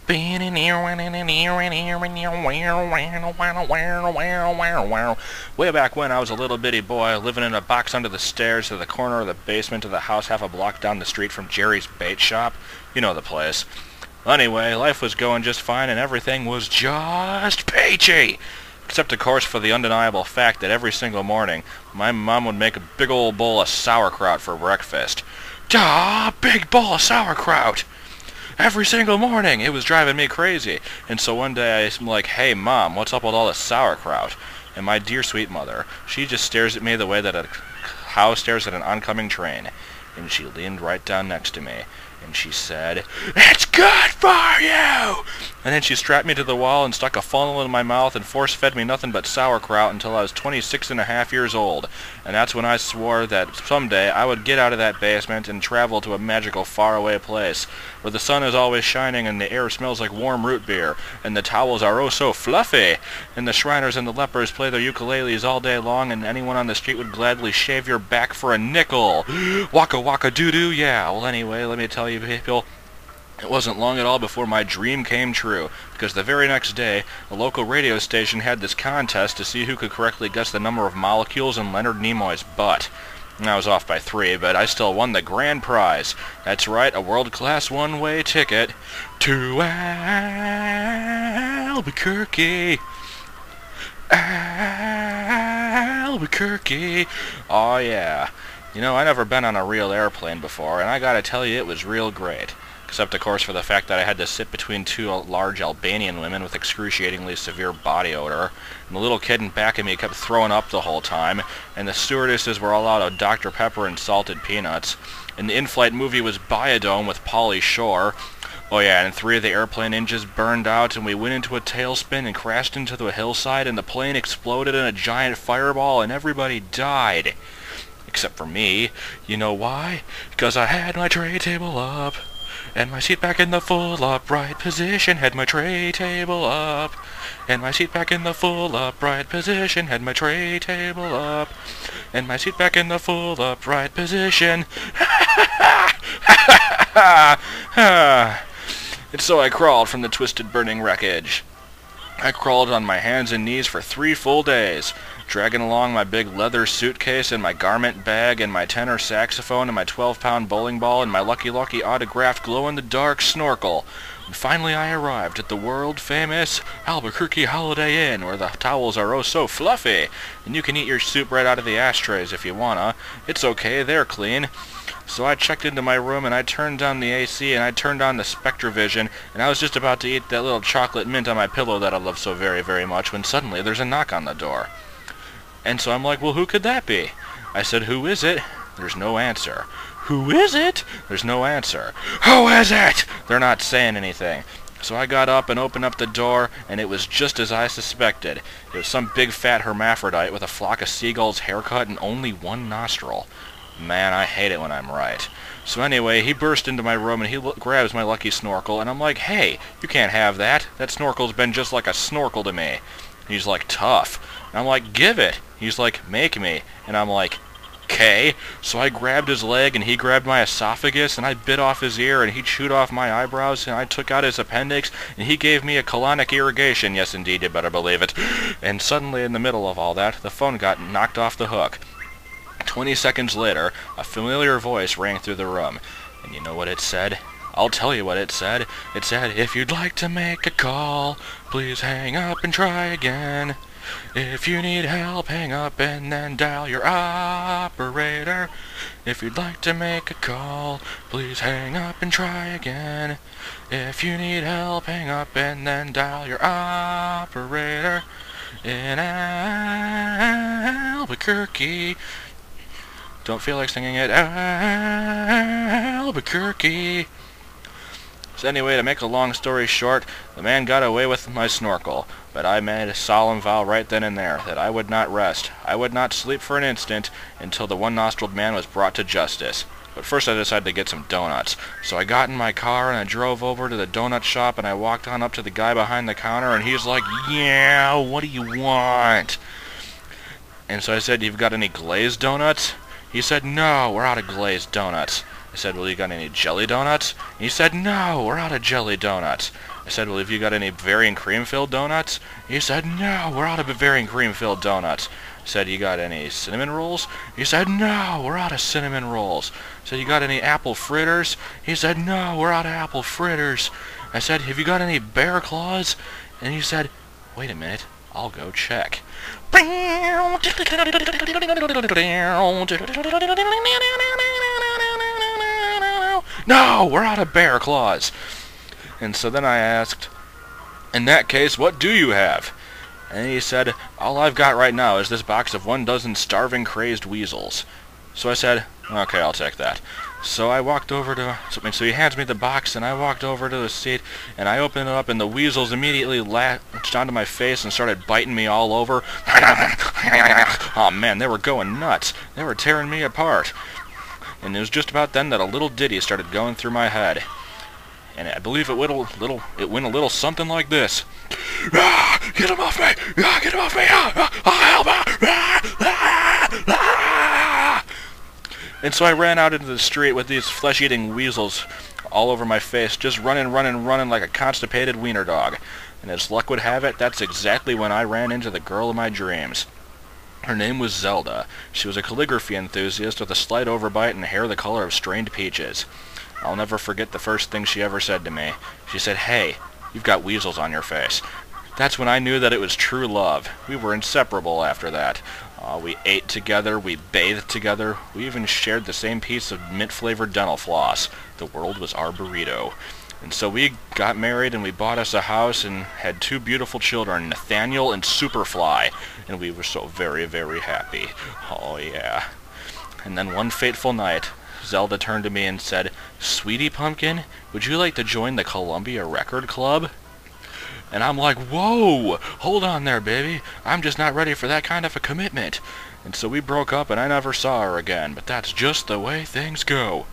Way back when I was a little bitty boy living in a box under the stairs to the corner of the basement of the house half a block down the street from Jerry's bait shop. You know the place. Anyway, life was going just fine and everything was just peachy. Except, of course, for the undeniable fact that every single morning, my mom would make a big old bowl of sauerkraut for breakfast. Big bowl of sauerkraut! Every single morning! It was driving me crazy. And so one day I'm like, hey, Mom, what's up with all this sauerkraut? And my dear sweet mother, she just stares at me the way that a cow stares at an oncoming train. And she leaned right down next to me. And she said, "It's good for you!" And then she strapped me to the wall and stuck a funnel in my mouth and force-fed me nothing but sauerkraut until I was 26.5 years old. And that's when I swore that someday I would get out of that basement and travel to a magical faraway place, where the sun is always shining and the air smells like warm root beer, and the towels are oh so fluffy, and the Shriners and the lepers play their ukuleles all day long, and anyone on the street would gladly shave your back for a nickel. Waka waka doo-doo, yeah. Well, anyway, let me tell you, people, it wasn't long at all before my dream came true, because the very next day, a local radio station had this contest to see who could correctly guess the number of molecules in Leonard Nimoy's butt. I was off by 3, but I still won the grand prize. That's right, a world-class one-way ticket to Albuquerque. Albuquerque. Oh yeah. You know, I never been on a real airplane before, and I gotta tell you, it was real great. Except, of course, for the fact that I had to sit between 2 large Albanian women with excruciatingly severe body odor, and the little kid in back of me kept throwing up the whole time, and the stewardesses were all out of Dr. Pepper and salted peanuts, and the in-flight movie was Biodome with Pauly Shore. Oh yeah, and 3 of the airplane engines burned out, and we went into a tailspin and crashed into the hillside, and the plane exploded in a giant fireball, and everybody died. Except for me. You know why? Because I had my tray table up, and my seat back in the full upright position, had my tray table up, and my seat back in the full upright position, had my tray table up, and my seat back in the full upright position. And so I crawled from the twisted burning wreckage. I crawled on my hands and knees for 3 full days, dragging along my big leather suitcase and my garment bag and my tenor saxophone and my 12-pound bowling ball and my Lucky Lucky autographed glow-in-the-dark snorkel. And finally I arrived at the world-famous Albuquerque Holiday Inn, where the towels are oh so fluffy, and you can eat your soup right out of the ashtrays if you wanna. It's okay, they're clean. So I checked into my room and I turned on the AC and I turned on the Spectrovision, and I was just about to eat that little chocolate mint on my pillow that I love so very, very much, when suddenly there's a knock on the door. And so I'm like, well, who could that be? I said, who is it? There's no answer. Who is it? There's no answer. Who is it? They're not saying anything. So I got up and opened up the door, and it was just as I suspected. It was some big fat hermaphrodite with a flock of seagulls haircut and only 1 nostril. Man, I hate it when I'm right. So anyway, he burst into my room and he grabs my lucky snorkel, and I'm like, hey, you can't have that. That snorkel's been just like a snorkel to me. And he's like, tough. And I'm like, give it. He's like, make me. And I'm like, okay. So I grabbed his leg and he grabbed my esophagus, and I bit off his ear, and he chewed off my eyebrows, and I took out his appendix, and he gave me a colonic irrigation. Yes, indeed, you better believe it. And suddenly, in the middle of all that, the phone got knocked off the hook. 20 seconds later, a familiar voice rang through the room. And you know what it said? I'll tell you what it said. It said, if you'd like to make a call, please hang up and try again. If you need help, hang up and then dial your operator. If you'd like to make a call, please hang up and try again. If you need help, hang up and then dial your operator. In Albuquerque. Don't feel like singing it. Albuquerque. So anyway, to make a long story short, the man got away with my snorkel, but I made a solemn vow right then and there that I would not rest, I would not sleep for an instant until the 1-nostriled man was brought to justice. But first I decided to get some donuts. So I got in my car and I drove over to the donut shop, and I walked on up to the guy behind the counter, and he's like, yeah, what do you want? And so I said, you've got any glazed donuts? He said, no, we're out of glazed donuts. I said, well, you got any jelly donuts? And he said, no, we're out of jelly donuts. I said, well, have you got any Bavarian cream-filled donuts? He said, no, we're out of Bavarian cream-filled donuts. I said, you got any cinnamon rolls? He said, no, we're out of cinnamon rolls. I said, you got any apple fritters? He said, no, we're out of apple fritters. I said, have you got any bear claws? And he said, wait a minute, I'll go check. No, we're out of bear claws. And so then I asked, in that case, what do you have? And he said, all I've got right now is this box of 12 starving, crazed weasels. So I said, okay, I'll take that. So I walked over to, so he hands me the box, and I walked over to the seat, and I opened it up, and the weasels immediately latched onto my face and started biting me all over. Oh man, they were going nuts. They were tearing me apart. And it was just about then that a little ditty started going through my head. And I believe it went a little something like this. Ah, get him off me! Ah, get him off me! Help me! And so I ran out into the street with these flesh-eating weasels all over my face, just running like a constipated wiener dog. And as luck would have it, that's exactly when I ran into the girl of my dreams. Her name was Zelda. She was a calligraphy enthusiast with a slight overbite and hair the color of strained peaches. I'll never forget the first thing she ever said to me. She said, hey, you've got weasels on your face. That's when I knew that it was true love. We were inseparable after that. We ate together, we bathed together, we even shared the same piece of mint-flavored dental floss. The world was our burrito. And so we got married and we bought us a house and had 2 beautiful children, Nathaniel and Superfly. And we were so very, very happy. Oh yeah. And then one fateful night, Zelda turned to me and said, Sweetie Pumpkin, would you like to join the Columbia Record Club? And I'm like, whoa, hold on there, baby. I'm just not ready for that kind of a commitment. And so we broke up and I never saw her again, but that's just the way things go.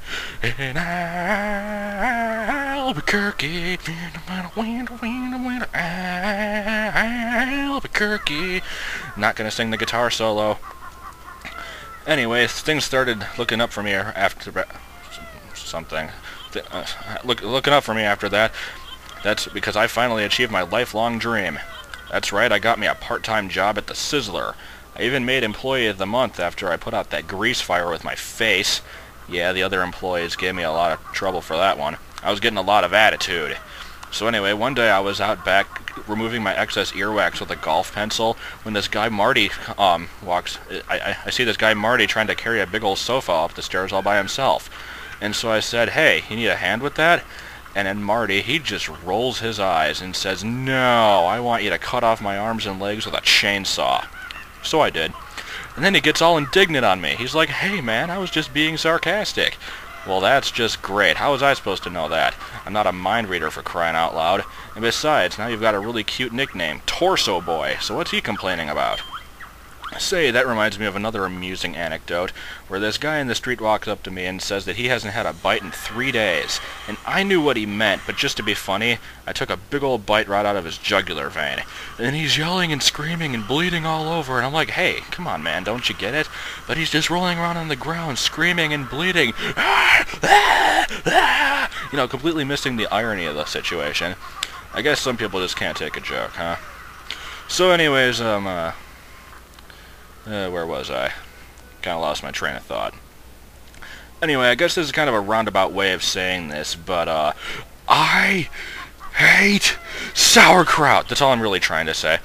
In Albuquerque, Albuquerque. Not gonna sing the guitar solo. Anyways, things started looking up for me after something. Looking up for me after that. That's because I finally achieved my lifelong dream. That's right, I got me a part-time job at the Sizzler. I even made Employee of the Month after I put out that grease fire with my face. Yeah, the other employees gave me a lot of trouble for that one. I was getting a lot of attitude. So anyway, one day I was out back removing my excess earwax with a golf pencil when this guy Marty walks. I see this guy Marty trying to carry a big old sofa up the stairs all by himself. And so I said, hey, you need a hand with that? And then Marty, he just rolls his eyes and says, no, I want you to cut off my arms and legs with a chainsaw. So I did. And then he gets all indignant on me. He's like, hey man, I was just being sarcastic. Well, that's just great. How was I supposed to know that? I'm not a mind reader, for crying out loud. And besides, now you've got a really cute nickname, Torso Boy. So what's he complaining about? Say, that reminds me of another amusing anecdote, where this guy in the street walks up to me and says that he hasn't had a bite in 3 days. And I knew what he meant, but just to be funny, I took a big old bite right out of his jugular vein. And he's yelling and screaming and bleeding all over, and I'm like, hey, come on man, don't you get it? But he's just rolling around on the ground, screaming and bleeding. You know, completely missing the irony of the situation. I guess some people just can't take a joke, huh? So anyways, where was I? Kind of lost my train of thought. Anyway, I guess this is kind of a roundabout way of saying this, but, I hate sauerkraut. That's all I'm really trying to say.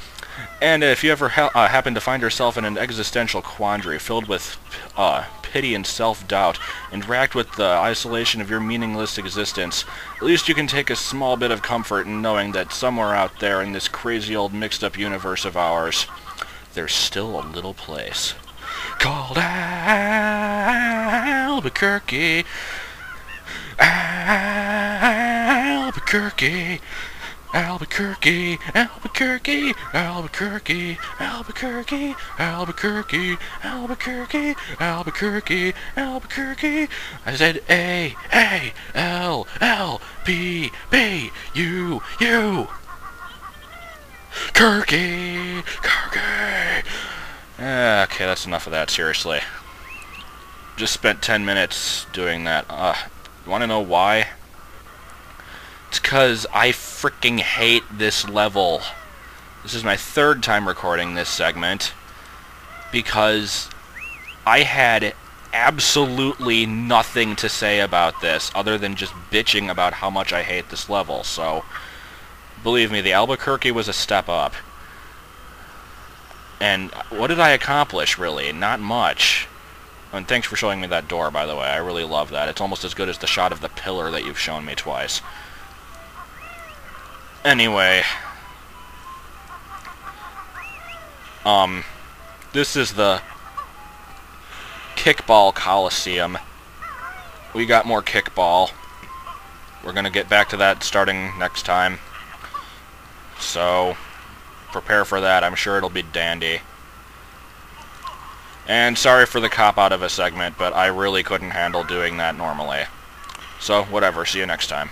And if you ever happen to find yourself in an existential quandary filled with, pity and self-doubt, and racked with the isolation of your meaningless existence, at least you can take a small bit of comfort in knowing that somewhere out there in this crazy old mixed-up universe of ours, there's still a little place called Albuquerque. Albuquerque. Albuquerque, Albuquerque, Albuquerque, Albuquerque, Albuquerque, Albuquerque, Albuquerque, Albuquerque. I said A-L-L-B-B-U-U. Kirky, Kirky. Okay, that's enough of that, seriously. just spent 10 minutes doing that. You wanna know why? It's 'cause I freaking hate this level. This is my third time recording this segment, because I had absolutely nothing to say about this other than just bitching about how much I hate this level. So, believe me, the Albuquerque was a step up. And what did I accomplish, really? Not much. And thanks for showing me that door, by the way. I really love that. It's almost as good as the shot of the pillar that you've shown me twice. Anyway. This is the Kickball Coliseum. We got more kickball. We're gonna get back to that starting next time. So, prepare for that. I'm sure it'll be dandy. And sorry for the cop-out of a segment, but I really couldn't handle doing that normally. So, whatever. See you next time.